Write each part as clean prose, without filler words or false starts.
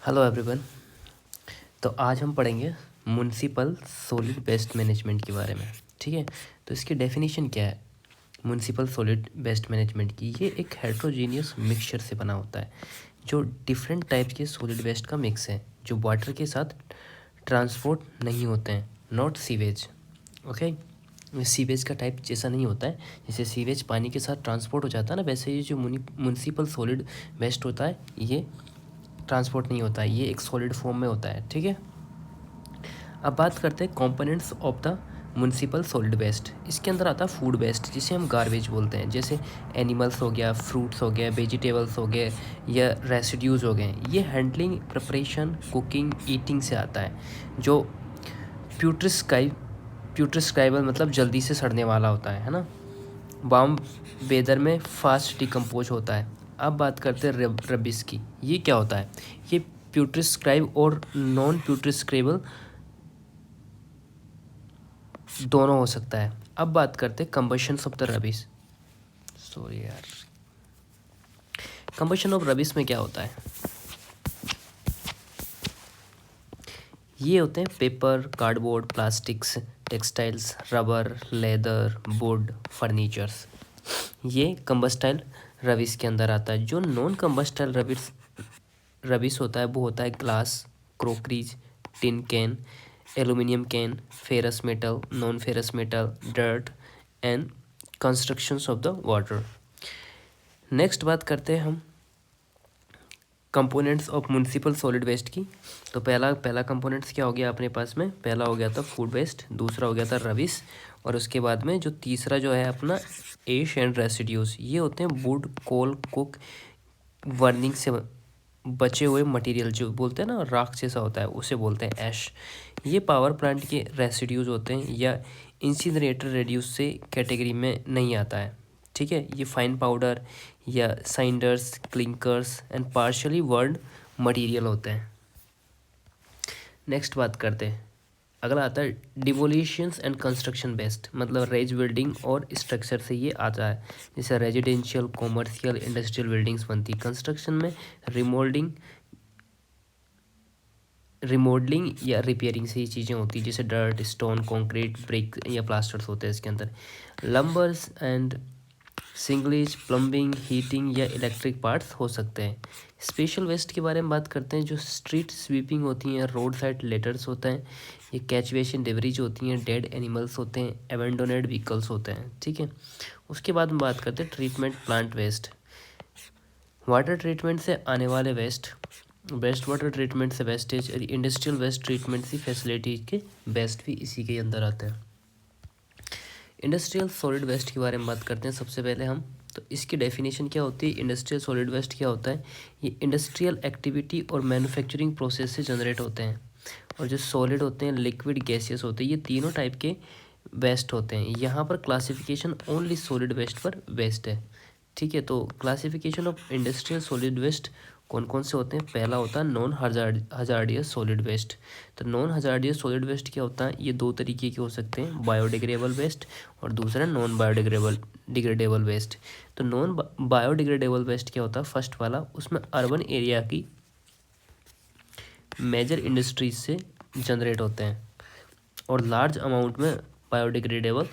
Hello everyone. तो आज हम पढ़ेंगे म्युनिसिपल सॉलिड वेस्ट मैनेजमेंट के बारे में। ठीक है, तो इसकी डेफिनेशन क्या है म्युनिसिपल सॉलिड वेस्ट मैनेजमेंट की। ये एक हेट्रोजीनियस मिक्सचर से बना होता है जो डिफरेंट टाइप्स के सॉलिड वेस्ट का मिक्स है जो वाटर के साथ ट्रांसपोर्ट नहीं होते हैं, नॉट सीवेज। ओके, सीवेज का टाइप जैसा नहीं होता है, जैसे सीवेज पानी के साथ ट्रांसपोर्ट हो जाता है ना, वैसे ये जो म्युनिसिपल सॉलिड वेस्ट होता है ये ट्रांसपोर्ट नहीं होता है, ये एक सॉलिड फॉर्म में होता है। ठीक है, अब बात करते हैं components of the municipal solid waste. इसके अंदर आता है फूड वेस्ट जिसे हम गार्बेज बोलते हैं, जैसे एनिमल्स हो गया, फ्रूट्स हो गया, वेजिटेबल्स हो गए या रेसिड्यूज़ हो गए। ये हैंडलिंग, प्रिपरेशन, कुकिंग, ईटिंग से आता है। जो प्यूट्रिस्क्राइबल मतलब जल्दी से सड़ने वाला होता है ना। वार्म वेदर में फास्ट डिकम्पोज होता है। अब बात करते हैं रबिस की। ये क्या होता है? ये प्यूट्रिस्क्राइब और नॉन प्यूट्रिस्क्राइबल दोनों हो सकता है। अब बात करते हैं combustion of the rubbish. Sorry यार, कंबशन ऑफ रबिस में क्या होता है? ये होते हैं paper, cardboard, plastics, textiles, rubber, leather, would, furnitures. ये कंबस्टाइल रबिस के अंदर आता है। जो नॉन कंबस्टाइल रबिस होता है वो होता है glass, crockeries, tin can, aluminium can, ferrous metal, non ferrous metal, dirt and constructions of the water. Next बात करते हैं हम components of municipal solid waste की। तो पहला कंपोनेंट्स क्या हो गया अपने पास में? पहला हो गया था फूड वेस्ट, दूसरा हो गया था रबिस, और उसके बाद में जो तीसरा जो है अपना एश एंड रेसिड्यूज। ये होते हैं वुड, कोल, कुक, बर्निंग से बचे हुए मटेरियल, जो बोलते हैं ना राख जैसा होता है, उसे बोलते हैं ऐश। ये पावर प्लांट के रेसिड्यूज होते हैं या इंसिनरेटर रेड्यूस से कैटेगरी में नहीं आता है। ठीक है, ये फाइन पाउडर या cinders, clinkers and partially world material होते हैं। नेक्स्ट बात करते हैं, अगला आता है डिमोलिशंस एंड कंस्ट्रक्शन बेस्ड, मतलब रेज बिल्डिंग और स्ट्रक्चर से ये आता है। जैसे रेजिडेंशियल, कॉमर्शियल, इंडस्ट्रियल बिल्डिंग्स बनती। कंस्ट्रक्शन में रिमॉडलिंग या रिपेयरिंग से ये चीज़ें होती हैं, जैसे डर्ट, स्टोन, कंक्रीट, ब्रिक या प्लास्टर्स होते हैं इसके अंदर। Lumbers and shingles, plumbing, heating या इलेक्ट्रिक पार्ट्स हो सकते हैं। स्पेशल वेस्ट के बारे में बात करते हैं, जो स्ट्रीट स्वीपिंग होती हैं, रोड साइड लेटर्स होते हैं, ये कैच वेस्ट डेबरीज होती हैं, डेड एनिमल्स होते हैं, एबेंडोनेड व्हीकल्स होते हैं। ठीक है, उसके बाद हम बात करते हैं treatment plant waste. Water treatment से आने वाले वेस्ट वाटर ट्रीटमेंट से वेस्टेज, इंडस्ट्रियल वेस्ट ट्रीटमेंट से फैसिलिटीज के वेस्ट भी इसी के अंदर आते हैं। इंडस्ट्रियल सॉलिड वेस्ट के बारे में बात करते हैं सबसे पहले हम। तो इसकी डेफिनेशन क्या होती है? इंडस्ट्रियल सॉलिड वेस्ट क्या होता है? ये इंडस्ट्रियल एक्टिविटी और मैन्युफैक्चरिंग प्रोसेस से जनरेट होते हैं, और जो सॉलिड होते हैं, लिक्विड, गैसियस होते हैं, ये तीनों टाइप के वेस्ट होते हैं। यहाँ पर क्लासिफिकेशन ओनली सॉलिड वेस्ट पर वेस्ट है। ठीक है, तो classification of industrial solid waste कौन कौन से होते हैं? पहला होता है नॉन हजार्डियस सॉलिड वेस्ट। तो नॉन हजार्डियस सॉलिड वेस्ट क्या होता है? ये दो तरीके के हो सकते हैं, बायोडिग्रेडेबल वेस्ट और दूसरा नॉन डिग्रेडेबल वेस्ट। तो नॉन बायोडिग्रेडेबल वेस्ट क्या होता है? फर्स्ट वाला, उसमें अर्बन एरिया की मेजर इंडस्ट्रीज से जनरेट होते हैं, और लार्ज अमाउंट में बायोडिग्रेडेबल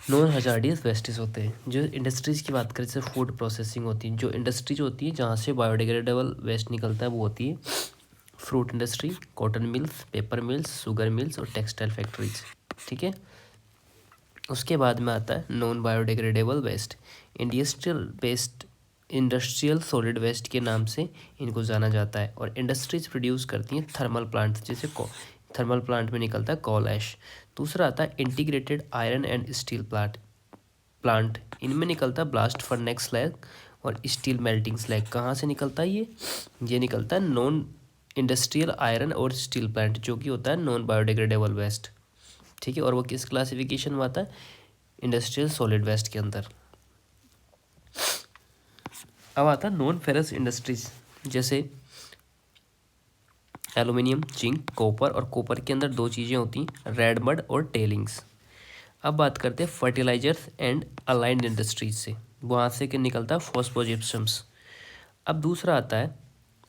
नॉन हजार्डियस वेस्टेज होते हैं। जो इंडस्ट्रीज़ की बात करें, जैसे फूड प्रोसेसिंग होती है, जो इंडस्ट्रीज होती है जहाँ से बायोडिग्रेडेबल वेस्ट निकलता है वो होती है fruit industry, cotton mills, paper mills, sugar mills और टेक्सटाइल फैक्ट्रीज। ठीक है, उसके बाद में आता है non biodegradable waste. Industrial solid waste के नाम से इनको जाना जाता है, और इंडस्ट्रीज प्रोड्यूस करती हैं थर्मल प्लांट्स, जैसे थर्मल प्लांट में निकलता है कोल ऐश। दूसरा आता है integrated iron and steel plant, इनमें निकलता है ब्लास्ट फर्नेस स्लैग और स्टील मेल्टिंग स्लैग। कहाँ से निकलता है ये निकलता है नॉन इंडस्ट्रियल आयरन और स्टील प्लांट, जो कि होता है नॉन बायोडिग्रेडेबल वेस्ट। ठीक है, और वो किस क्लासिफिकेशन में आता है? इंडस्ट्रियल सॉलिड वेस्ट के अंदर। अब आता है नॉन फेरस इंडस्ट्रीज, जैसे एल्यूमिनियम, जिंक, कॉपर, और कॉपर के अंदर दो चीज़ें होती हैं, रेड मड और टेलिंग्स। अब बात करते हैं फर्टिलाइजर्स एंड अलाइंड इंडस्ट्रीज से, वहाँ से निकलता है फॉस्फोजिप्सम्स। अब दूसरा आता है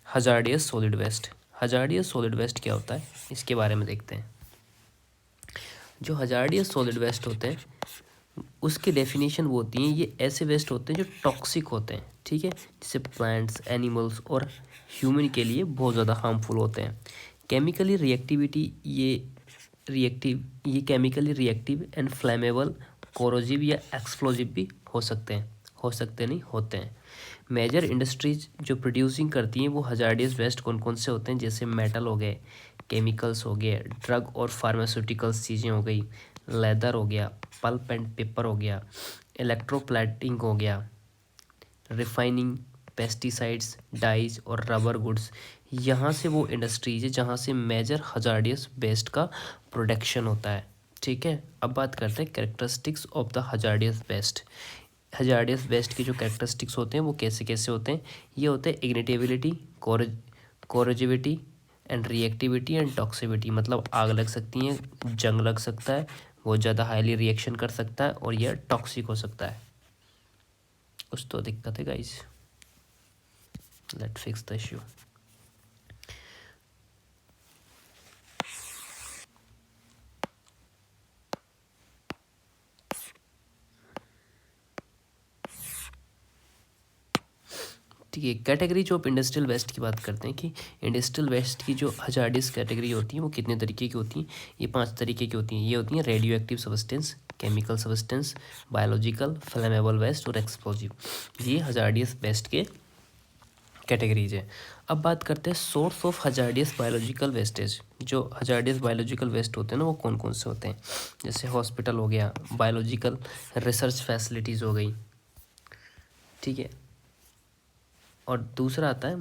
hazardous solid waste. Hazardous solid waste क्या होता है इसके बारे में देखते हैं। जो हजार्डियस सॉलिड वेस्ट होते हैं उसकी डेफिनेशन वो होती है, ये ऐसे वेस्ट होते हैं जो टॉक्सिक होते हैं, ठीक है, जैसे प्लांट्स, एनिमल्स और ह्यूमन के लिए बहुत ज़्यादा हार्मफुल होते हैं। केमिकली रिएक्टिविटी ये chemically reactive and flammable, corrosive या एक्सप्लोजिव भी हो सकते हैं, नहीं होते हैं। मेजर इंडस्ट्रीज जो प्रोड्यूसिंग करती हैं वो हजार्डियस वेस्ट कौन कौन से होते हैं, जैसे मेटल हो गए, केमिकल्स हो गए, ड्रग और फार्मास्यूटिकल्स चीज़ें हो गई, लेदर हो गया, पल्प एंड पेपर हो गया, इलेक्ट्रोप्लेटिंग हो गया, रिफाइनिंग, पेस्टिसाइड्स, डाइज और रबर गुड्स। यहाँ से वो इंडस्ट्रीज है जहाँ से मेजर हजार्डियस वेस्ट का प्रोडक्शन होता है, ठीक है। अब बात करते हैं characteristics of the hazardous waste. Hazardous waste के जो कैरेक्टरिस्टिक्स होते हैं वो कैसे कैसे होते हैं, ये होते हैं इग्निटिविटी, कोरोजिविटी एंड रिएक्टिविटी एंड टॉक्सिविटी, मतलब आग लग सकती है, जंग लग सकता है, बहुत ज़्यादा हाईली रिएक्शन कर सकता है और यह टॉक्सिक हो सकता है। कुछ तो दिक्कत है guys, let's fix the issue. ठीक है, कैटेगरीज ऑफ इंडस्ट्रियल वेस्ट की बात करते हैं कि इंडस्ट्रियल वेस्ट की जो हजार्डियस कैटेगरी होती है वो कितने तरीके की होती हैं। ये 5 तरीके की होती हैं। ये होती हैं radio active substance, chemical substance, biological, flammable waste और एक्सप्लोजिव। ये हजार्डियस वेस्ट के कैटेगरीज है। अब बात करते हैं source of hazardous biological wastage. जो हजार्डियस बायोलॉजिकल वेस्ट होते हैं ना वो कौन कौन से होते हैं, जैसे हॉस्पिटल हो गया, बायोलॉजिकल रिसर्च फैसिलिटीज़ हो गई, ठीक है। और दूसरा आता है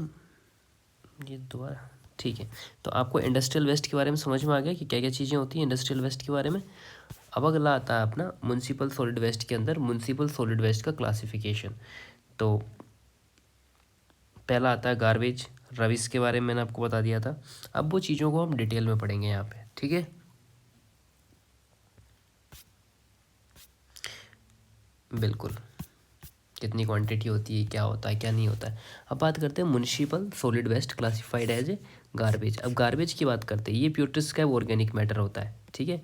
ये दोबारा, ठीक है। तो आपको इंडस्ट्रियल वेस्ट के बारे में समझ में आ गया कि क्या क्या चीज़ें होती हैं इंडस्ट्रियल वेस्ट के बारे में। अब अगला आता है अपना म्युनिसिपल सॉलिड वेस्ट के अंदर म्युनिसिपल सॉलिड वेस्ट का क्लासिफिकेशन। तो पहला आता है गार्बेज, रविस के बारे में मैंने आपको बता दिया था। अब वो चीज़ों को हम डिटेल में पढ़ेंगे यहाँ पे, ठीक है। बिल्कुल, कितनी क्वांटिटी होती है, क्या होता है क्या नहीं होता है। अब बात करते हैं municipal solid waste classified as a garbage. अब गार्बेज की बात करते हैं, ये प्यूरिस का ऑर्गेनिक मैटर होता है, ठीक है।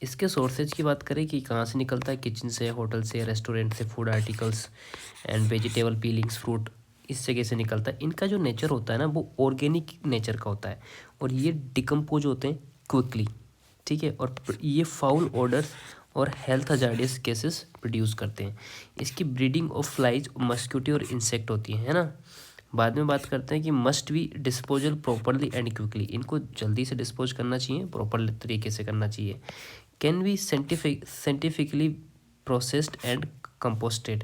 इसके सोर्सेज की बात करें कि कहाँ से निकलता है, किचन से, होटल से, रेस्टोरेंट से, food articles and vegetable peelings, fruit, इस जगह से निकलता है। इनका जो नेचर होता है ना वो ऑर्गेनिक नेचर का होता है और ये डिकम्पोज होते हैं क्विकली, ठीक है। और ये फाउल ऑर्डर्स और हेल्थ हजार्डियस केसेस प्रोड्यूस करते हैं। इसकी ब्रीडिंग ऑफ फ्लाइज, मस्क्यूटी और इंसेक्ट होती है ना। बाद में बात करते हैं कि must be disposal properly and quickly, इनको जल्दी से डिस्पोज करना चाहिए, प्रॉपर तरीके से करना चाहिए। Can be scientifically processed and composted,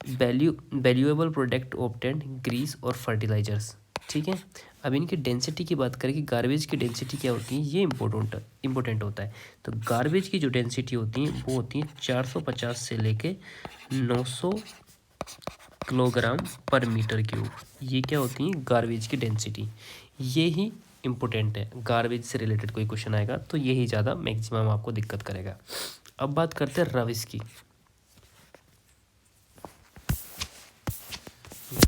valuable product obtained, grease और फर्टिलाइजर्स, ठीक है। अब इनकी डेंसिटी की बात करें कि गार्बेज की डेंसिटी क्या होती है, ये इंपॉर्टेंट होता है। तो गार्बेज की जो डेंसिटी होती है वो होती है 450 से लेके 900 किलोग्राम पर मीटर क्यूब। ये क्या होती है गार्बेज की डेंसिटी, ये ही इम्पोर्टेंट है। गार्बेज से रिलेटेड कोई क्वेश्चन आएगा तो यही ज़्यादा मैक्सिमम आपको दिक्कत करेगा। अब बात करते हैं रविस की।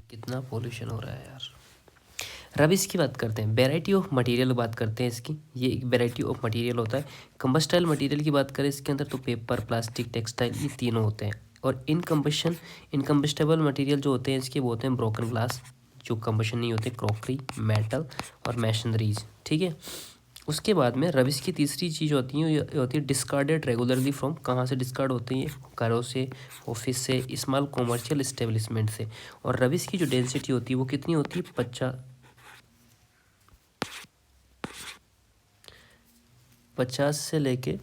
कितना पोल्यूशन हो रहा है यार। रबिश की बात करते हैं, वेराइटी ऑफ मटेरियल बात करते हैं इसकी। ये एक वेराइटी ऑफ मटेरियल होता है। कंबस्टाइल मटेरियल की बात करें इसके अंदर तो पेपर, प्लास्टिक, टेक्सटाइल, ये तीनों होते हैं। और इनकम्बस्टेबल मटेरियल जो होते हैं इसके वो होते हैं ब्रोकन ग्लास, जो कम्बशन नहीं होते, क्रॉकरी, मेटल और मशीनरीज, ठीक है। उसके बाद में रबिश की तीसरी चीज़ होती है, ये होती है डिस्कार्डेड रेगुलरली फ्रॉम, कहाँ से डिस्कार्ड होते हैं, घरों से, ऑफिस से, स्मॉल कॉमर्शियल इस्टेब्लिशमेंट से। और रबिश की जो डेंसिटी होती है वो कितनी होती है, 50 से लेके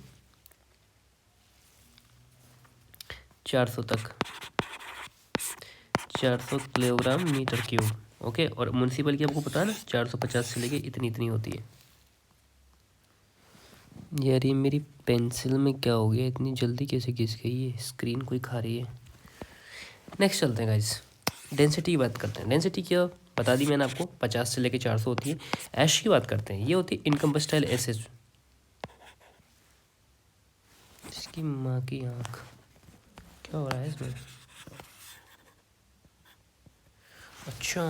400 तक, 400 किलोग्राम मीटर क्यूब, ओके। और म्युनिसिपल की आपको पता है ना 450 से लेके इतनी होती है। यार ये मेरी पेंसिल में क्या हो गया, इतनी जल्दी कैसे घिस गई, ये स्क्रीन कोई खा रही है। नेक्स्ट चलते हैं गाइस, डेंसिटी की बात करते हैं। डेंसिटी क्या बता दी मैंने आपको, 50 से लेके 400 होती है। ऐश की बात करते हैं, ये होती है इनकम्बस्टाइल एसेज। इसकी माँ की आँख, क्या हो रहा है इसमें, अच्छा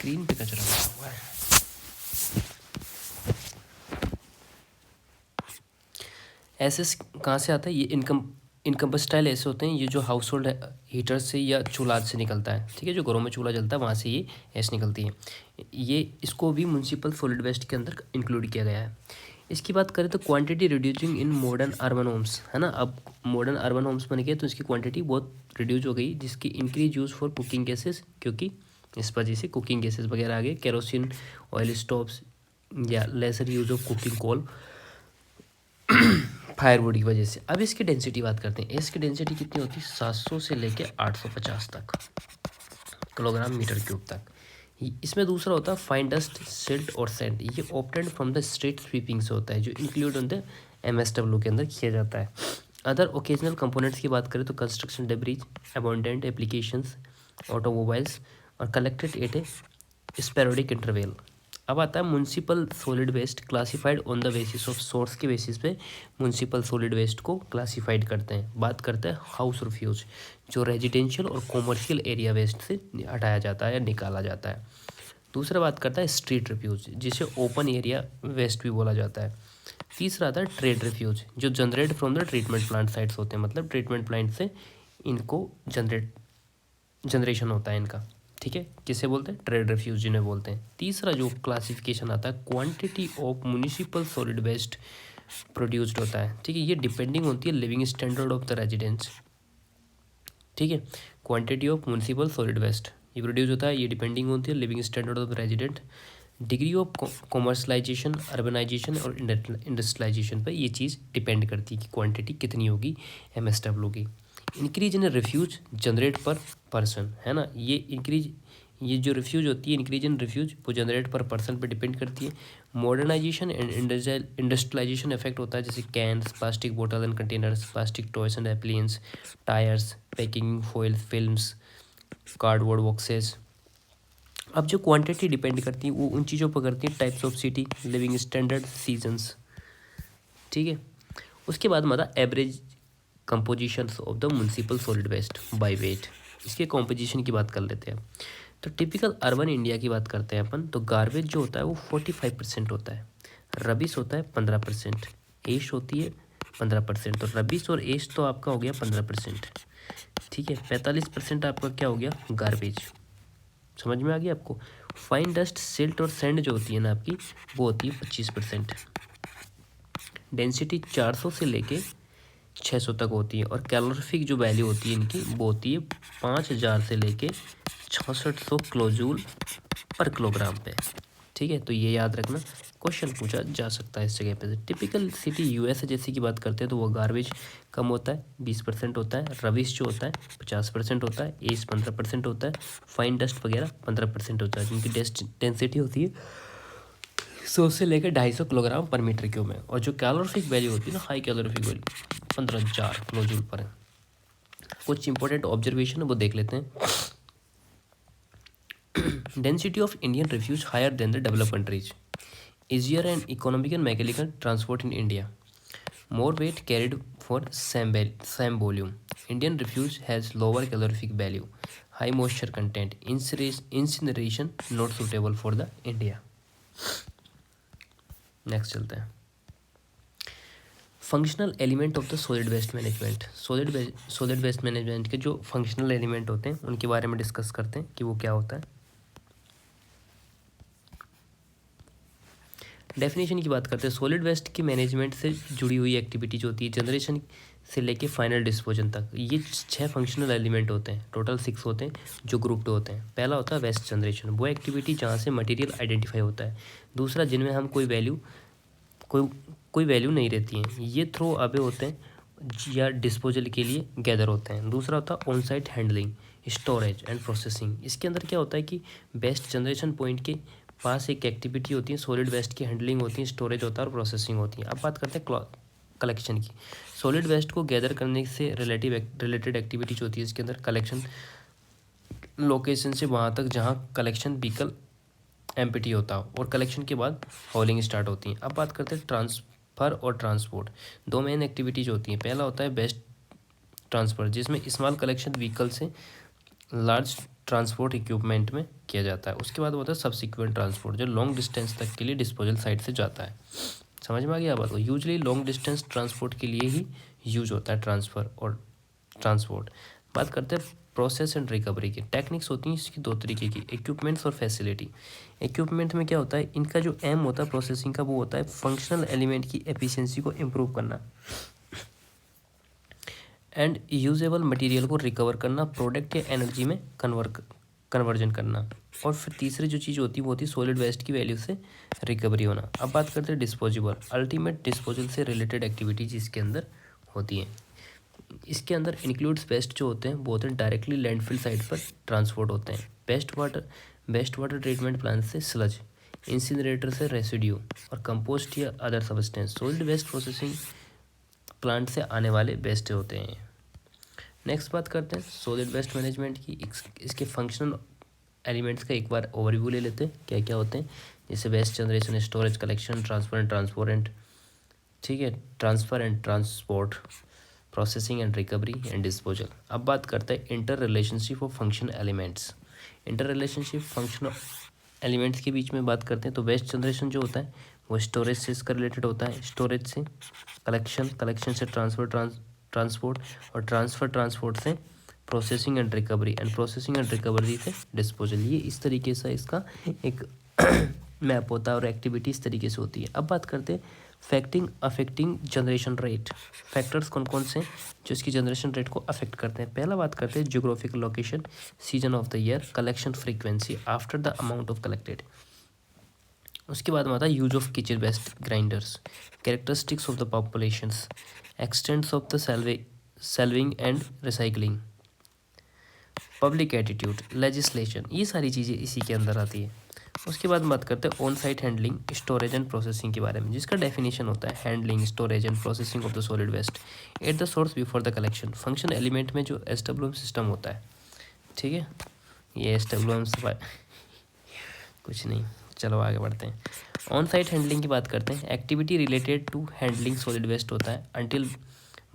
स्क्रीन पे कचरा लगा हुआ है। ऐसे कहाँ से आता है ये? इनकम्बस्टाइल ऐसे होते हैं ये जो हाउस होल्ड हीटर से या चूल्हा से निकलता है, ठीक है, जो घरों में चूल्हा जलता है वहाँ से ये ऐसे निकलती है। ये इसको भी म्यूनसिपल सॉलिड वेस्ट के अंदर इंक्लूड किया गया है। इसकी बात करें तो quantity reducing in modern urban homes, है ना। अब मॉडर्न अर्बन होम्स बन गए तो इसकी क्वांटिटी बहुत रिड्यूस हो गई, जिसकी increase use for cooking gases, क्योंकि इस वजह से कुकिंग गैसेस वगैरह आ गए, केरोसिन ऑयल स्टोव्स या lesser use of cooking coal firewood की वजह से। अब इसकी डेंसिटी बात करते हैं। इसकी डेंसिटी कितनी होती है? 700 से लेके 850 तक किलोग्राम मीटर क्यूब तक। इसमें दूसरा होता है फाइन डस्ट, सिल्ट और सैंड। ये obtained from the street sweeping से होता है, जो इंक्लूड ऑन द MSW के अंदर किया जाता है। अदर ओकेजनल कंपोनेंट्स की बात करें तो construction debris, abundant applications, automobiles और collected at a sporadic interval. अब आता है municipal solid waste classified on the basis of source के बेसिस पे म्यूनसिपल सॉलिड वेस्ट को क्लासिफाइड करते हैं। बात करते हैं हाउस रिफ्यूज, जो रेजिडेंशियल और कॉमर्शियल एरिया वेस्ट से हटाया जाता है या निकाला जाता है। दूसरा बात करता है स्ट्रीट रिफ्यूज, जिसे ओपन एरिया वेस्ट भी बोला जाता है। तीसरा आता है ट्रेड रिफ्यूज, जो generate from the treatment plant sites होते हैं, मतलब ट्रीटमेंट प्लांट से इनको जनरेशन होता है इनका, ठीक है। किसे बोलते हैं? ट्रेड रिफ्यूज जिन्हें बोलते हैं। तीसरा जो क्लासिफिकेशन आता है quantity of municipal solid waste produced होता है, ठीक है। ये डिपेंडिंग होती है living standard of the residents, ठीक है। Quantity of municipal solid waste ये प्रोड्यूस होता है, ये डिपेंडिंग होती है living standard of the resident, degree of commercialization, urbanization और इंडस्ट्रियलाइजेशन पर ये चीज़ डिपेंड करती है कि क्वांटिटी कितनी होगी MSW की। Increase in refuse generate per person, है ना। ये जो रिफ्यूज होती है, इंक्रीज इन रिफ्यूज वो जनरेट पर पर्सन पे डिपेंड करती है। मॉडर्नाइजेशन एंड इंडस्ट्रियलाइजेशन इफेक्ट होता है, जैसे cans, plastic bottle and containers, plastic toys and appliances, tyres, packing foil, films, cardboard boxes. अब जो क्वांटिटी डिपेंड करती है वो उन चीज़ों पर करती है, types of city, living standard, seasons, ठीक है। उसके बाद हमारा average composition of the municipal solid waste by weight. इसके कॉम्पोजिशन की बात कर लेते हैं। तो टिपिकल अर्बन इंडिया की बात करते हैं अपन, तो गार्बेज जो होता है वो 45% होता है, रबिश होता है 15%, एश होती है 15%। तो रबिश और एश तो आपका हो गया 15%, ठीक है। 45% आपका क्या हो गया? गार्बेज। समझ में आ गया आपको? फाइन डस्ट, सिल्ट और सैंड जो होती है ना आपकी, वो होती है 25%। डेंसिटी 400 से लेके 600 तक होती है, और कैलोरीफिक जो वैल्यू होती है इनकी वो होती है 5000 से लेके 6600 किलोजूल पर किलोग्राम पे, ठीक है। तो ये याद रखना, क्वेश्चन पूछा जा सकता है इस जगह पे। टिपिकल सिटी US जैसे की बात करते हैं तो वो गार्बेज कम होता है, 20% होता है, रबिश जो होता है 50% होता है, एस 15% होता है, फाइन डस्ट वगैरह 15% होता है, जिनकी डेंसिटी होती है 100 से लेकर 250 किलोग्राम पर मीटर क्यूब में। और जो कैलोरीफिक वैल्यू होती है ना, हाई कैलोरीफिक वैल्यू 15000 किलोजूल पर है। कुछ इंपॉर्टेंट ऑब्जर्वेशन है वो देख लेते हैं। Density of Indian refuse higher than the developed countries, easier and economical mechanical transport in India, more weight carried for same volume. Indian refuse has lower calorific value, high moisture content, incineration not suitable for the India. Next चलते हैं। Functional element of the solid waste management. Solid waste management के जो functional element होते हैं उनके बारे में discuss करते हैं कि वो क्या होता है। डेफिनेशन की बात करते हैं। सॉलिड वेस्ट की मैनेजमेंट से जुड़ी हुई एक्टिविटी जो होती है, जनरेशन से लेके फाइनल डिस्पोजन तक, ये 6 फंक्शनल एलिमेंट होते हैं, टोटल 6 होते हैं जो ग्रुप्ड होते हैं। पहला होता है वेस्ट जनरेशन, वो एक्टिविटी जहाँ से मटेरियल आइडेंटिफाई होता है। दूसरा, जिनमें हम कोई वैल्यू नहीं रहती है, ये थ्रो अवे होते हैं या डिस्पोजल के लिए गैदर होते हैं। दूसरा होता है on site handling, storage and processing. इसके अंदर क्या होता है कि वेस्ट जनरेशन पॉइंट के पास एक एक्टिविटी होती है, सॉलिड वेस्ट की हैंडलिंग होती है, स्टोरेज होता है और प्रोसेसिंग होती है। अब बात करते हैं कलेक्शन की। सॉलिड वेस्ट को गैदर करने से रिलेटेड एक्टिविटी जो होती है, इसके अंदर कलेक्शन लोकेशन से वहाँ तक जहाँ कलेक्शन व्हीकल एम्प्टी होता हो, और कलेक्शन के बाद हॉलिंग स्टार्ट होती है। अब बात करते हैं ट्रांसफ़र और ट्रांसपोर्ट। दो मेन एक्टिविटीज होती हैं। पहला होता है वेस्ट ट्रांसफ़र, जिसमें स्मॉल कलेक्शन व्हीकल से लार्ज ट्रांसपोर्ट इक्विपमेंट में किया जाता है। उसके बाद होता है सब्सिक्वेंट ट्रांसपोर्ट, जो लॉन्ग डिस्टेंस तक के लिए डिस्पोजल साइट से जाता है। समझ में आ गया बात को। यूजली लॉन्ग डिस्टेंस ट्रांसपोर्ट के लिए ही यूज होता है ट्रांसफ़र और ट्रांसपोर्ट। बात करते हैं प्रोसेस एंड रिकवरी की। टेक्निक्स होती हैं इसकी दो तरीके की, इक्विपमेंट्स और फैसिलिटी। इक्विपमेंट में क्या होता है, इनका जो एम होता है प्रोसेसिंग का, वो होता है फंक्शनल एलिमेंट की एफिशिएंसी को इम्प्रूव करना एंड यूजेबल मटेरियल को रिकवर करना, प्रोडक्ट या एनर्जी में कन्वर्जन करना। और फिर तीसरी जो चीज़ होती है वो होती है सॉलिड वेस्ट की वैल्यू से रिकवरी होना। अब बात करते हैं डिस्पोजेबल, अल्टीमेट डिस्पोजल से रिलेटेड एक्टिविटीज़ इसके अंदर होती हैं। इसके अंदर इंक्लूड्स वेस्ट जो होते हैं वो होते हैं डायरेक्टली लैंडफिल साइट पर ट्रांसपोर्ट होते हैं। बेस्ट वाटर ट्रीटमेंट प्लांट से स्लज, इंसिनरेटर से रेसिड्यू और कंपोस्ट या other substance, solid waste processing plant से आने वाले वेस्ट होते हैं। नेक्स्ट बात करते हैं सॉलिड वेस्ट मैनेजमेंट की। इसके फंक्शनल एलिमेंट्स का एक बार ओवरव्यू ले लेते हैं, क्या क्या होते हैं। जैसे waste generation, storage, collection, transport, ठीक है, transfer and transport, processing and recovery and disposal. अब बात करते हैं inter relationship of function elements. Inter relationship function elements के बीच में बात करते हैं तो वेस्ट जनरेशन जो होता है वो स्टोरेज से इसका रिलेटेड होता है, स्टोरेज से कलेक्शन से ट्रांसपोर्ट और ट्रांसपोर्ट से प्रोसेसिंग एंड रिकवरी से डिस्पोजल। ये इस तरीके से इसका एक मैप होता है और एक्टिविटी इस तरीके से होती है। अब बात करते हैं अफेक्टिंग जनरेशन रेट। फैक्टर्स कौन कौन से जो इसकी जनरेशन रेट को अफेक्ट करते हैं। पहला बात करते हैं geographical location, season of the year, collection frequency after the amount of collected. उसके बाद में आता है use of kitchen waste grinders, characteristics of the populations, extents of the salvaging and recycling, public attitude, legislation, ये सारी चीज़ें इसी के अंदर आती है। उसके बाद बात करते हैं on site handling, storage and processing के बारे में, जिसका डेफिनेशन होता है handling, storage and processing of the solid waste at the source before the collection. Function element में जो SWM सिस्टम होता है, ठीक है, ये SWM कुछ नहीं, चलो आगे बढ़ते हैं। ऑन साइट हैंडलिंग की बात करते हैं। Activity related to handling solid waste होता है until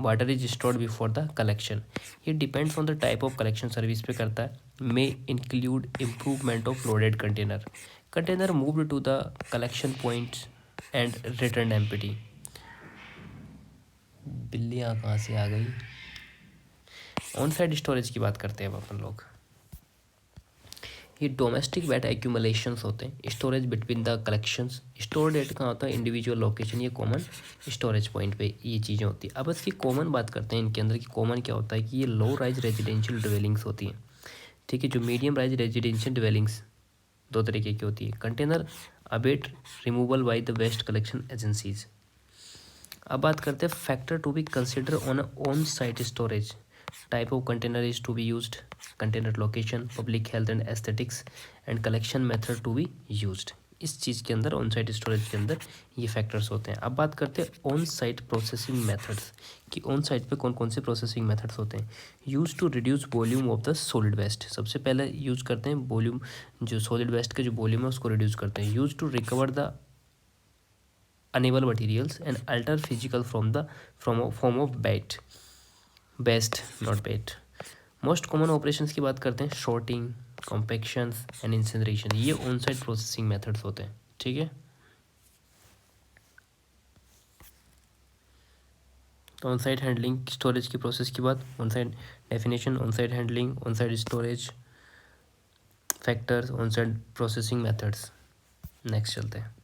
water is stored before the collection. ये depends on the type of collection service पे करता है। May include improvement of loaded container moved to the collection point and return empty. बिल्लियाँ कहाँ से आ गई। ऑन साइड स्टोरेज की बात करते हैं अब अपन लोग। ये डोमेस्टिक वेट एक्यूमुलेशंस होते हैं, storage between the collections. Store that कहाँ होता है, इंडिविजुअल लोकेशन, ये कॉमन स्टोरेज पॉइंट पे ये चीज़ें होती है। अब इसकी कॉमन बात करते हैं इनके अंदर की। कॉमन क्या होता है कि ये लो राइज रेजिडेंशियल ड्वेलिंग्स होती हैं, ठीक है। जो मीडियम राइज रेजिडेंशियल ड्वेलिंग्स दो तरीके की होती है। Container await removal by the waste collection agencies. अब बात करते हैं factor to be consider on site storage. Type of container is to be used, container location, public health and aesthetics and collection method to be used. इस चीज़ के अंदर on site storage के अंदर ये फैक्टर्स होते हैं। अब बात करते हैं ऑन साइट प्रोसेसिंग मेथड्स कि ऑन साइट पे कौन कौन से प्रोसेसिंग मेथड्स होते हैं। Use to reduce volume of the solid waste, सबसे पहले यूज करते हैं वॉल्यूम, जो सॉलिड वेस्ट का जो वॉल्यूम है उसको रिड्यूस करते हैं। Use to recover the unable materials and alter physical form of best not bet. Most common operations की बात करते हैं, शॉर्टिंग, कॉम्पैक्शंस एंड इंसिनरेशन। ये ऑन साइट प्रोसेसिंग मेथड्स होते हैं, ठीक है। तो ऑन साइट हैंडलिंग स्टोरेज की प्रोसेस की बात, on site definition, on site handling, on site storage, factors, on site processing methods. Next चलते हैं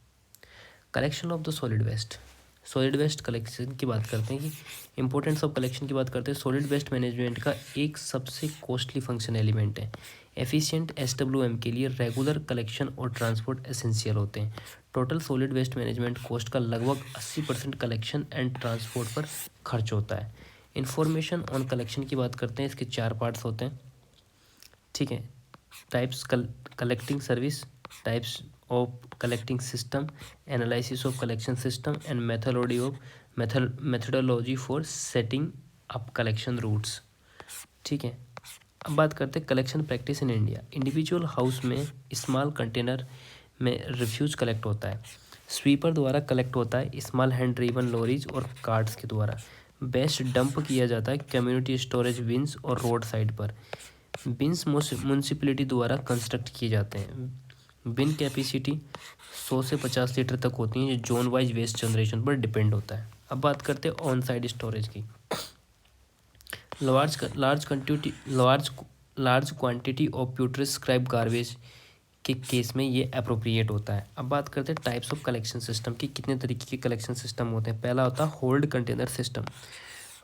collection of the solid waste. Solid waste collection की बात करते हैं कि इंपॉर्टेंस ऑफ कलेक्शन की बात करते हैं। सॉलिड वेस्ट मैनेजमेंट का एक सबसे कॉस्टली फंक्शन एलिमेंट है। एफिशिएंट SWM के लिए रेगुलर कलेक्शन और ट्रांसपोर्ट एसेंशियल होते हैं। Total solid waste management cost का लगभग 80% कलेक्शन एंड ट्रांसपोर्ट पर खर्च होता है। इंफॉर्मेशन ऑन कलेक्शन की बात करते हैं, इसके 4 पार्ट्स होते हैं, ठीक है। Types collecting service, types of collecting system, analysis of collection system and methodology for setting up collection routes, ठीक है। अब बात करते हैं collection practice in India. Individual house में स्मॉल कंटेनर में रिफ्यूज कलेक्ट होता है, स्वीपर द्वारा कलेक्ट होता है, स्मॉल हैंड ड्रिवन लॉरीज और कार्ट्स के द्वारा। बेस्ट डंप किया जाता है कम्युनिटी स्टोरेज बिन्स और रोड साइड पर। बिन्स म्यूनसिपैलिटी द्वारा कंस्ट्रक्ट किए जाते हैं। बिन कैपेसिटी 100 से 50 लीटर तक होती हैं। ये जोन वाइज वेस्ट जनरेशन पर डिपेंड होता है। अब बात करते हैं ऑन साइड स्टोरेज की। Large quantity of putrescible scrap garbage के केस में ये अप्रोप्रिएट होता है। अब बात करते हैं टाइप्स ऑफ कलेक्शन सिस्टम की, कितने तरीके के कलेक्शन सिस्टम होते हैं। पहला होता है hold container system.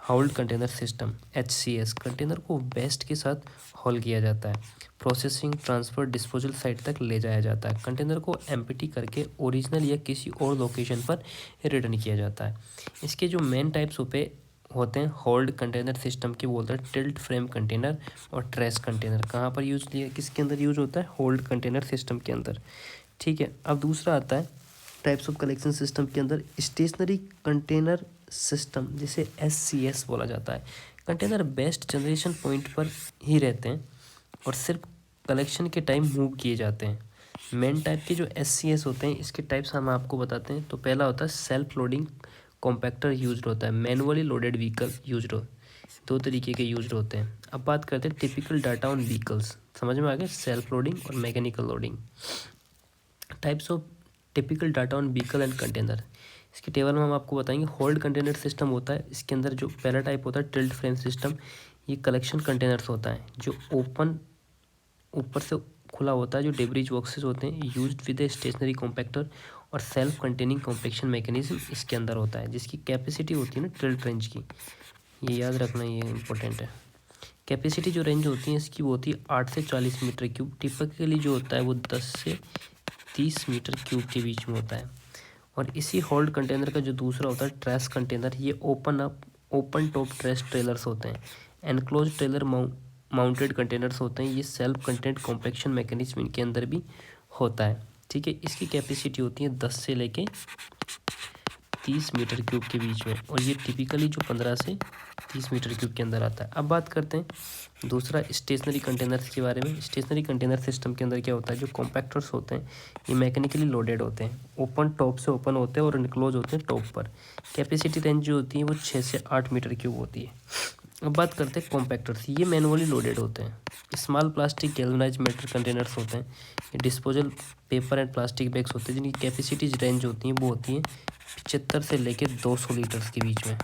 Hold container system HCS, container को वेस्ट के साथ होल्ड किया जाता है। प्रोसेसिंग, ट्रांसफर, डिस्पोजल साइट तक ले जाया जाता है। कंटेनर को एम्प्टी करके ओरिजिनल या किसी और लोकेशन पर रिटर्न किया जाता है। इसके जो मेन टाइप्स होते हैं होल्ड कंटेनर सिस्टम के, बोलते हैं टिल्ट फ्रेम कंटेनर और ट्रेस कंटेनर। कहाँ पर यूज लिया, किसके अंदर यूज होता है, होल्ड कंटेनर सिस्टम के अंदर। ठीक है, अब दूसरा आता है टाइप्स ऑफ कलेक्शन सिस्टम के अंदर स्टेशनरी कंटेनर सिस्टम, जिसे SCS बोला जाता है। कंटेनर बेस्ट जनरेशन पॉइंट पर ही रहते हैं और सिर्फ कलेक्शन के टाइम मूव किए जाते हैं। मेन टाइप के जो SCS होते हैं, इसके टाइप्स हम आपको बताते हैं। तो पहला होता है सेल्फ लोडिंग कॉम्पैक्टर यूज्ड होता है। मैनुअली लोडेड व्हीकल यूज्ड हो, दो तरीके के यूज्ड होते हैं। अब बात करते हैं टिपिकल डाटा ऑन व्हीकल्स, समझ में आ गया, सेल्फ लोडिंग और mechanical loading. Types of typical data on vehicle and container, इसके टेबल में हम आपको बताएंगे। होल्ड कंटेनर सिस्टम होता है, इसके अंदर जो पहला टाइप होता है टिल्ट फ्रेम सिस्टम। ये कलेक्शन कंटेनर्स होता है जो ओपन ऊपर से खुला होता है, जो डेब्रिज बॉक्सेस होते हैं, used with a stationary compactor और सेल्फ कंटेनिंग कॉम्पैक्शन मैकेनिज्म इसके अंदर होता है, जिसकी कैपेसिटी होती है ना टिल्ट रेंज की, ये याद रखना, ये इंपॉर्टेंट है। कैपेसिटी जो रेंज होती है इसकी, वो होती है 8 से 40 मीटर क्यूब। टिपिकली जो होता है वो 10 से 30 मीटर क्यूब के बीच में होता है। और इसी होल्ड कंटेनर का जो दूसरा होता है ट्रेस कंटेनर, ये ओपन टॉप ट्रेस ट्रेलर्स होते हैं। एनक्लोज ट्रेलर माउंटेड कंटेनर्स होते हैं। ये सेल्फ कंटेंट कॉम्पैक्शन मैकेनिज्म इनके अंदर भी होता है। ठीक है, इसकी कैपेसिटी होती है 10 से लेके 30 मीटर क्यूब के बीच में, और ये टिपिकली जो 15 से 30 मीटर क्यूब के अंदर आता है। अब बात करते हैं दूसरा स्टेशनरी कंटेनर्स के बारे में। स्टेशनरी कंटेनर सिस्टम के अंदर क्या होता है, जो कॉम्पैक्टर्स होते हैं ये मैकेनिकली लोडेड होते हैं, ओपन टॉप से ओपन होते हैं और इनक्लोज होते हैं टॉप पर। कैपेसिटी रेंज जो होती है वो 6 से 8 मीटर क्यूब होती है। अब बात करते हैं कॉम्पैक्टर्स, ये मैनुअली लोडेड होते हैं। Small plastic galvanised metal containers होते हैं। ये disposal paper and plastic bags होते हैं, जिनकी कैपेसिटीज रेंज होती हैं वो होती है 75 से लेकर 200 लीटर्स के बीच में।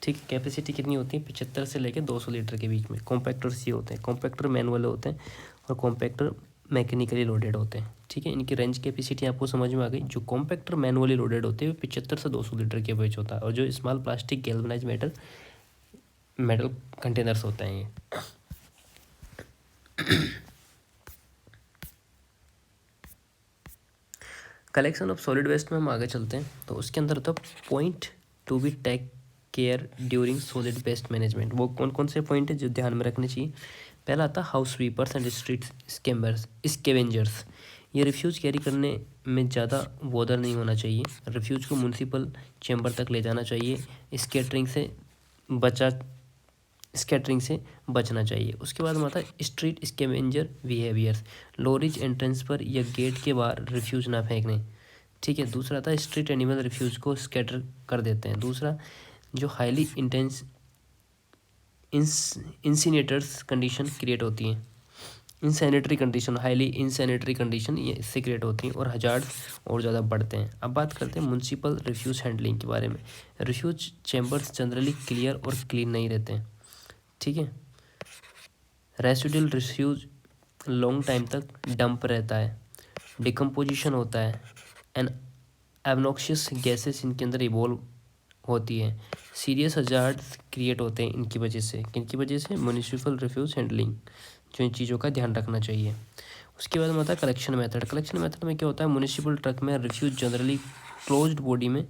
ठीक है, कैपेसिटी कितनी होती है, 75 से लेकर 200 लीटर के बीच में। कॉम्पैक्टर्स ये होते हैं, कॉम्पैक्टर मैनुअल होते हैं और कॉम्पैक्टर मैकेनिकली लोडेड होते हैं। ठीक है, इनकी रेंज कैपेसिटी आपको समझ में आ गई। जो कॉम्पैक्टर मैनुअली लोडेड होते हैं वो 75 से 200 लीटर के बीच होता है, और जो small plastic galvanised metal containers होते हैं ये। कलेक्शन ऑफ सॉलिड वेस्ट में हम आगे चलते हैं, तो उसके अंदर तो point to be take care during solid waste management, वो कौन कौन से पॉइंट है जो ध्यान में रखने चाहिए। पहला आता है house sweepers and street scavengers. ये रिफ्यूज कैरी करने में ज़्यादा बॉदर नहीं होना चाहिए। रिफ्यूज को म्यूनसिपल चैम्बर तक ले जाना चाहिए। स्कैटरिंग से बचना चाहिए। उसके बाद में आता है street scavenger behaviours. Lorries entrance पर या गेट के बाहर रिफ्यूज ना फेंकने। ठीक है, दूसरा आता है स्ट्रीट एनिमल रिफ्यूज को स्कैटर कर देते हैं। दूसरा, जो highly intense incinerators condition create होती हैं, इनसैनिटरी कंडीशन, हाईली इनसैनिटरी कंडीशन ये इससे क्रिएट होती हैं और हजार्ड और ज़्यादा बढ़ते हैं। अब बात करते हैं म्यूनसिपल रिफ्यूज हैंडलिंग के बारे में। रिफ्यूज चैम्बर्स जनरली क्लियर और क्लीन नहीं रहते हैं। ठीक है, रेसिडुअल रिफ्यूज लॉन्ग टाइम तक डंप रहता है, डिकम्पोजिशन होता है, एंड एबनॉक्शियस गैसेस इनके अंदर इवॉल्व होती है। सीरियस हजार्ड्स क्रिएट होते हैं इनकी वजह से। किनकी वजह से, म्यूनिसिपल रिफ्यूज हैंडलिंग, जो इन चीज़ों का ध्यान रखना चाहिए। उसके बाद में आता है कलेक्शन मेथड। कलेक्शन मेथड में क्या होता है, म्यूनिसिपल ट्रक में रिफ्यूज जनरली क्लोज्ड बॉडी में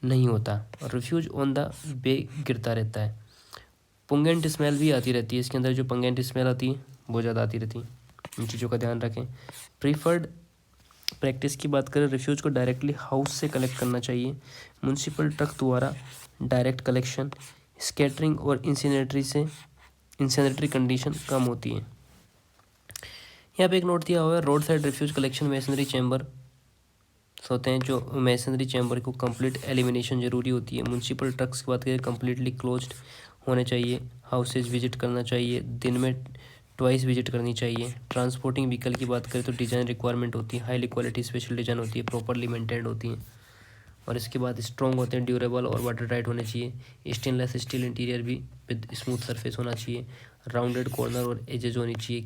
नहीं होता, रिफ्यूज ऑन द वे गिरता रहता है। पुंगेंट स्मेल भी आती रहती है इसके अंदर, जो पंगेंट स्मेल आती है वो ज़्यादा आती रहती है। इन चीज़ों का ध्यान रखें। प्रीफर्ड प्रैक्टिस की बात करें, रिफ्यूज को डायरेक्टली हाउस से कलेक्ट करना चाहिए। म्यूनसिपल ट्रक द्वारा डायरेक्ट कलेक्शन, स्कैटरिंग और इंसिनरेटरी कंडीशन कम होती है। यहाँ पे एक नोट दिया हुआ है, road side refuse collection masonry chamber होते हैं, जो मैसनरी चैम्बर को कंप्लीट एलिमिनेशन जरूरी होती है। म्यूनसिपल ट्रक्स की बात करें, कम्प्लीटली क्लोज्ड होने चाहिए, हाउसेज विजिट करना चाहिए, दिन में ट्वाइस विजिट करनी चाहिए। ट्रांसपोर्टिंग व्हीकल की बात करें तो डिज़ाइन रिक्वायरमेंट होती है, हाईली क्वालिटी स्पेशल डिज़ाइन होती है, प्रॉपरली मेंटेन्ड होती हैं। और इसके बाद स्ट्रॉन्ग होते हैं, ड्यूरेबल और वाटर टाइट होने चाहिए। स्टेनलेस स्टील इंटीरियर भी विद स्मूथ सरफेस होना चाहिए। राउंडेड कॉर्नर और एजेज होनी चाहिए,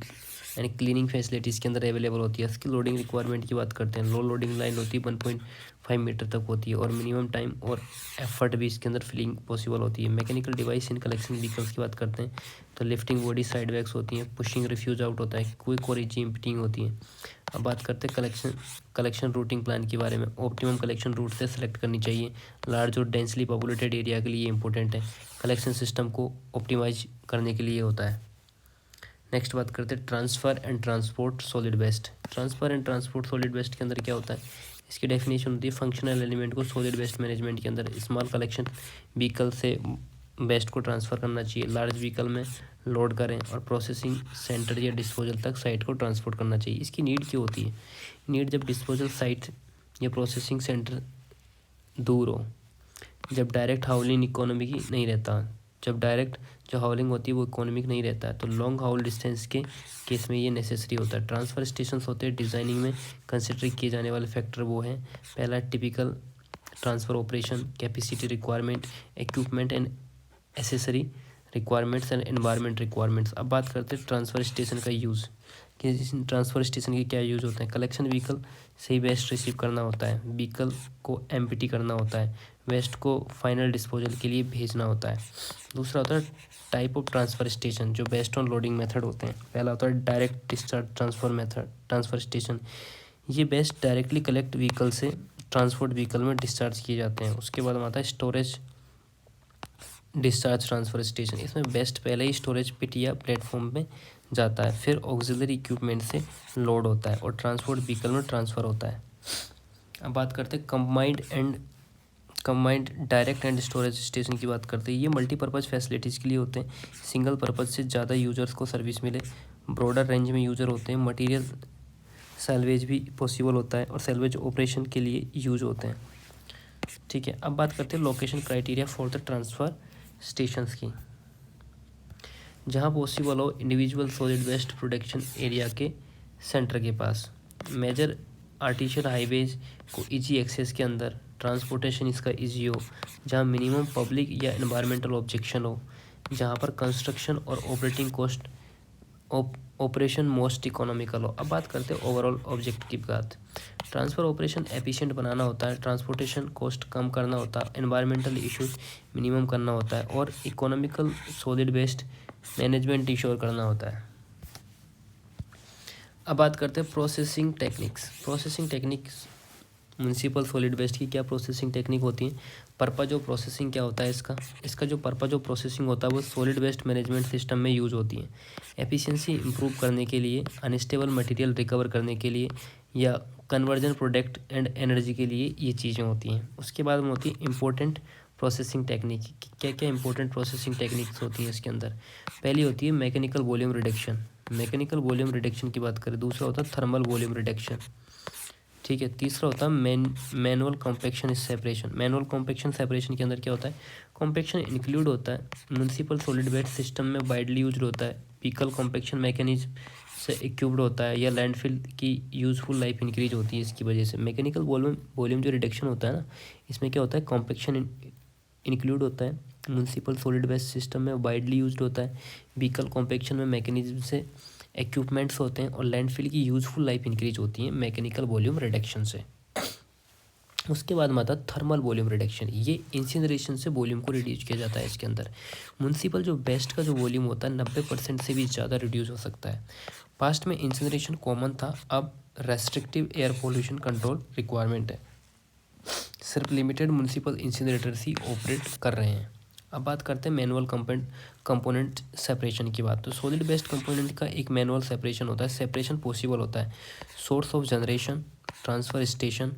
यानी क्लीनिंग फैसिलिटीज़ के अंदर अवेलेबल होती है। इसकी लोडिंग रिक्वायरमेंट की बात करते हैं, लो लोडिंग लाइन होती है 1.5 मीटर तक होती है, और मिनिमम टाइम और एफर्ट भी इसके अंदर फिलिंग पॉसिबल होती है। मैकेनिकल डिवाइस इन कलेक्शन व्हीकल्स की बात करते हैं तो लिफ्टिंग बॉडी साइड बैग्स होती हैं, पुशिंग रिफ्यूज आउट होता है, क्विक और इजी एम्प्टिंग होती है। अब बात करते हैं कलेक्शन रूटिंग प्लान के बारे में। ऑप्टिमम कलेक्शन रूट से सेलेक्ट करनी चाहिए, लार्ज और डेंसली पॉपुलेटेड एरिया के लिए इंपॉर्टेंट है। कलेक्शन सिस्टम को ऑप्टिमाइज करने के लिए होता है। नेक्स्ट बात करते हैं transfer and transport solid waste. Transfer and transport solid waste के अंदर क्या होता है, इसकी डेफिनेशन होती है फंक्शनल एलिमेंट को सॉलिड वेस्ट मैनेजमेंट के अंदर स्मॉल कलेक्शन व्हीकल से वेस्ट को ट्रांसफ़र करना चाहिए, लार्ज व्हीकल में लोड करें और प्रोसेसिंग सेंटर या डिस्पोजल तक साइट को ट्रांसपोर्ट करना चाहिए। इसकी नीड क्यों होती है, नीड जब डिस्पोजल साइट या प्रोसेसिंग सेंटर दूर हो, जब डायरेक्ट हाउलिंग इकोनॉमिक नहीं रहता, जब डायरेक्ट जो हाउलिंग होती है वो इकोनॉमिक नहीं रहता है, तो लॉन्ग हाउल डिस्टेंस के केस में ये नेसेसरी होता है। ट्रांसफ़र स्टेशन होते हैं, डिज़ाइनिंग में कंसिडर किए जाने वाले फैक्टर वो हैं, पहला typical transfer operation, capacity requirement, equipment and accessory requirements and environment requirements. अब बात करते हैं ट्रांसफ़र स्टेशन का यूज़, कि ट्रांसफ़र स्टेशन के क्या यूज़ होते हैं। कलेक्शन व्हीकल से ही वेस्ट रिसीव करना होता है, व्हीकल को एम्प्टी करना होता है, वेस्ट को फाइनल डिस्पोजल के लिए भेजना होता है। दूसरा होता है टाइप ऑफ ट्रांसफ़र स्टेशन, जो बेस्ड ऑन लोडिंग मेथड होते हैं। पहला होता है डायरेक्ट डिस्चार्ज ट्रांसफ़र स्टेशन, ये बेस्ट डायरेक्टली कलेक्ट व्हीकल से ट्रांसपोर्ट व्हीकल में डिस्चार्ज किए जाते हैं। उसके बाद आता है स्टोरेज डिस्चार्ज ट्रांसफ़र स्टेशन, इसमें बेस्ट पहले ही स्टोरेज पिट या प्लेटफॉर्म में जाता है, फिर ऑक्सिलरी इक्विपमेंट से लोड होता है और ट्रांसपोर्ट व्हीकल में ट्रांसफ़र होता है। अब बात करते हैं combined direct and storage station की बात करते हैं। ये मल्टीपर्पज़ फैसिलिटीज़ के लिए होते हैं, सिंगल पर्पज़ से ज़्यादा यूजर्स को सर्विस मिले, ब्रॉडर रेंज में यूज़र होते हैं, मटेरियल सैल्वेज भी पॉसिबल होता है और सैल्वेज ऑपरेशन के लिए यूज होते हैं। ठीक है, अब बात करते हैं location criteria for the transfer stations की। जहाँ पॉसिबल हो individual solid waste production area के सेंटर के पास, मेजर आर्टिशियल हाईवेज को इजी एक्सेस के अंदर, ट्रांसपोर्टेशन इसका इजी हो, जहाँ मिनिमम पब्लिक या एनवायरमेंटल ऑब्जेक्शन हो, जहाँ पर कंस्ट्रक्शन और operating cost operation most economical हो। अब बात करते हैं ओवरऑल ऑब्जेक्ट की बात। ट्रांसफ़र ऑपरेशन एफिशिएंट बनाना होता है, ट्रांसपोर्टेशन कॉस्ट कम करना होता है, एनवायरमेंटल इश्यूज मिनिमम करना होता है और economical solid waste management ensure करना होता है। अब बात करते हैं processing techniques municipal solid waste की क्या प्रोसेसिंग टेक्निक होती है। पर्पज ऑफ प्रोसेसिंग क्या होता है इसका जो पर्पज ऑफ प्रोसेसिंग होता है वो सॉलिड वेस्ट मैनेजमेंट सिस्टम में यूज़ होती है, एफिशिएंसी इंप्रूव करने के लिए, अनस्टेबल मटेरियल रिकवर करने के लिए या कन्वर्जन प्रोडक्ट एंड एनर्जी के लिए ये चीज़ें होती हैं। उसके बाद में होती है इंपॉर्टेंट प्रोसेसिंग टेक्निक। क्या क्या इंपॉर्टेंट प्रोसेसिंग टेक्निक्स होती हैं इसके अंदर। पहली होती है मैकेनिकल वॉल्यूम रिडक्शन की बात करें। दूसरा होता है थर्मल वॉल्यूम रिडक्शन, ठीक है। तीसरा होता है मैनुअल कॉम्पैक्शन सेपरेशन के अंदर क्या होता है, कॉम्पैक्शन इंक्लूड होता है, म्युनिसिपल सॉलिड वेस्ट सिस्टम में वाइडली यूज होता है, व्हीकल कॉम्पैक्शन मैकेनिज्म से इक्विप्ड होता है या लैंडफिल की यूजफुल लाइफ इंक्रीज होती है इसकी वजह से। मैकेनिकल वॉल्यूम जो रिडक्शन होता है ना, इसमें क्या होता है, कॉम्पैक्शन इंक्लूड होता है, म्युनिसिपल सॉलिड वेस्ट सिस्टम में वाइडली यूज होता है, व्हीकल कॉम्पैक्शन में मैकेनिज्म से इक्विपमेंट्स होते हैं और लैंडफिल की यूजफुल लाइफ इंक्रीज होती है मैकेनिकल वॉल्यूम रिडक्शन से। उसके बाद में आता है थर्मल वॉल्यूम रिडक्शन, ये इंसिनरेशन से वॉल्यूम को रिड्यूस किया जाता है इसके अंदर। म्युनिसिपल जो वेस्ट का जो वॉल्यूम होता है 90% से भी ज़्यादा रिड्यूस हो सकता है। पास्ट में इंसिनरेशन कॉमन था, अब restrictive air pollution control requirement है, सिर्फ लिमिटेड म्युनिसिपल इंसिनरेटर्स ही ऑपरेट कर रहे हैं। अब बात करते हैं मैनुअल कंपोनेंट सेपरेशन की बात। तो सॉलिड वेस्ट कंपोनेंट का एक मैनुअल सेपरेशन होता है, सेपरेशन पॉसिबल होता है source of generation, transfer station,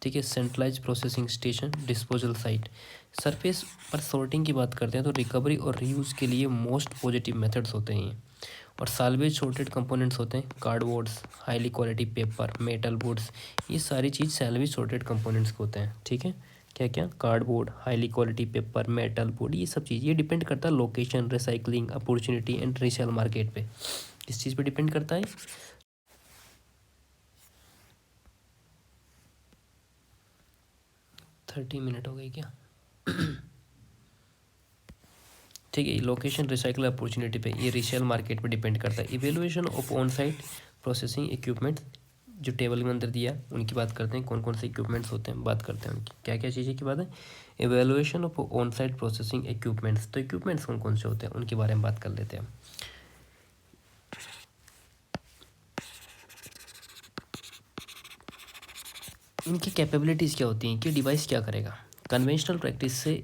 ठीक है, centralise processing station, disposal site. Surface पर सॉर्टिंग की बात करते हैं तो रिकवरी और रीयूज़ के लिए मोस्ट पॉजिटिव मेथड्स होते हैं। और साल्वेज सॉर्टेड कंपोनेंट्स होते हैं, cardboards, highly quality paper, metal boards, ये सारी चीज़ सैल्वेज सॉर्टेड कंपोनेंट्स होते हैं, ठीक है। क्या क्या, cardboard, highly quality paper, metal board, ये सब चीज़ ये डिपेंड करता है location, recycling opportunity and resale market पे। किस चीज़ पे डिपेंड करता है? 30 मिनट हो गई क्या? ठीक है, लोकेशन, रिसाइकल अपॉर्चुनिटी पे, ये रीसेल मार्केट पे डिपेंड करता है। Evaluation of on site processing equipment, जो टेबल में अंदर दिया उनकी बात करते हैं, कौन कौन से इक्विपमेंट्स होते हैं बात करते हैं उनकी, क्या क्या चीज़ें की बात है। Evaluation of on site processing equipments, तो इक्विपमेंट्स कौन कौन से होते हैं उनके बारे में बात कर लेते हैं। इनकी कैपेबिलिटीज़ क्या होती हैं कि डिवाइस क्या करेगा, कन्वेंशनल प्रैक्टिस से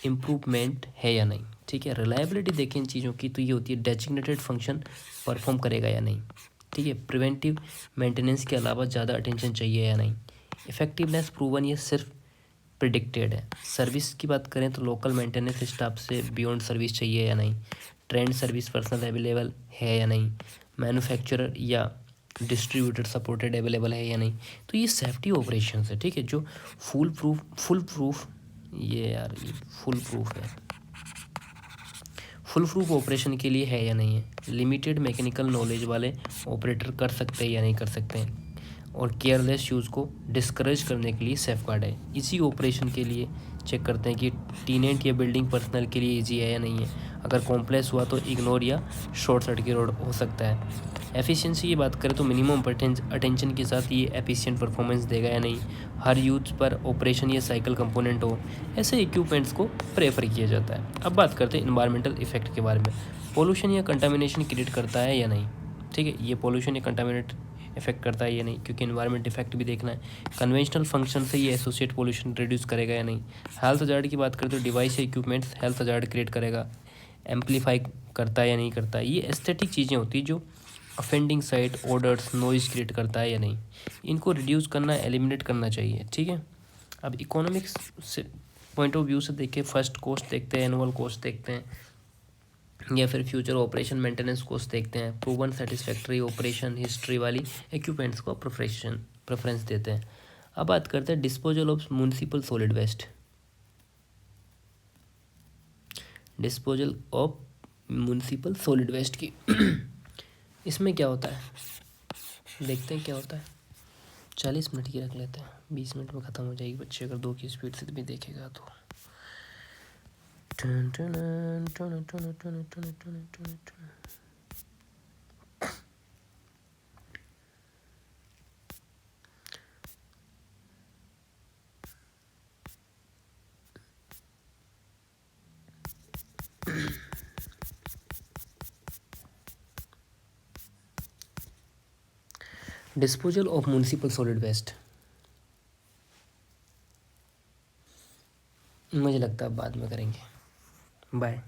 इम्प्रूवमेंट है या नहीं। ठीक है, रिलायबिलिटी देखें इन चीज़ों की तो ये होती है डेजिग्नेटेड फंक्शन परफॉर्म करेगा या नहीं। ठीक है, प्रिवेंटिव मेंटेनेंस के अलावा ज़्यादा अटेंशन चाहिए या नहीं। इफेक्टिवनेस प्रूवन, ये सिर्फ प्रिडिक्टेड है। सर्विस की बात करें तो लोकल मेंटेनेंस स्टाफ से बियॉन्ड सर्विस चाहिए या नहीं। ट्रेंड सर्विस पर्सनल अवेलेबल है या नहीं। मैन्युफैक्चरर या डिस्ट्रीब्यूटर सपोर्टेड अवेलेबल है या नहीं। तो ये सेफ्टी ऑपरेशंस है। ठीक है, जो फुल प्रूफ ये यार ये फुल प्रूफ है, फुल प्रूफ ऑपरेशन के लिए है या नहीं है। लिमिटेड मैकेनिकल नॉलेज वाले ऑपरेटर कर सकते हैं या नहीं कर सकते हैं। और केयरलेस यूज़ को डिस्करेज करने के लिए सेफ गार्ड है। इसी ऑपरेशन के लिए चेक करते हैं कि टीनेंट या बिल्डिंग पर्सनल के लिए ईजी है या नहीं है। अगर कॉम्प्लेक्स हुआ तो इग्नोर या शॉर्ट सर्किट हो सकता है। एफिशिएंसी की बात करें तो मिनिमम अटेंशन के साथ ये एफिशिएंट परफॉर्मेंस देगा या नहीं। हर यूज पर ऑपरेशन या साइकिल कंपोनेंट हो, ऐसे इक्विपमेंट्स को प्रेफर किया जाता है। अब बात करते हैं इन्वायरमेंटल इफेक्ट के बारे में। पोल्यूशन या कंटामिनेशन क्रिएट करता है या नहीं। ठीक है, ये पोल्यूशन या कंटामिनेट इफेक्ट करता है या नहीं, क्योंकि इन्वायरमेंट इफेक्ट भी देखना है। कन्वेंशनल फंक्शन से ये एसोसिएट पोल्यूशन रिड्यूस करेगा या नहीं। हेल्थ हजार्ड की बात करें तो डिवाइस या इक्विपमेंट्स हेल्थ हजार्ड क्रिएट करेगा, एम्पलीफाई करता है या नहीं करता है। ये एस्थेटिक चीज़ें होती है जो अफेंडिंग साइट, ऑर्डर्स, नॉइज क्रिएट करता है या नहीं। इनको रिड्यूस करना, एलिमिनेट करना चाहिए। ठीक है, अब इकोनॉमिक्स से पॉइंट ऑफ व्यू से देखें, फर्स्ट कॉस्ट देखते हैं, एनुअल कॉस्ट देखते हैं, या फिर फ्यूचर ऑपरेशन मेंटेनेंस कॉस्ट देखते हैं। प्रूवन सेटिस्फैक्ट्री ऑपरेशन हिस्ट्री वाली इक्विपमेंट्स को प्रेफरेंस देते हैं। अब बात करते हैं disposal of municipal solid waste. Disposal of municipal solid waste की इसमें क्या होता है, देखते हैं क्या होता है। 40 मिनट की रख लेते हैं, 20 मिनट में ख़त्म हो जाएगी। बच्चे अगर 2 की स्पीड से भी देखेगा तो disposal of municipal solid waste मुझे लगता है बाद में करेंगे। बाय।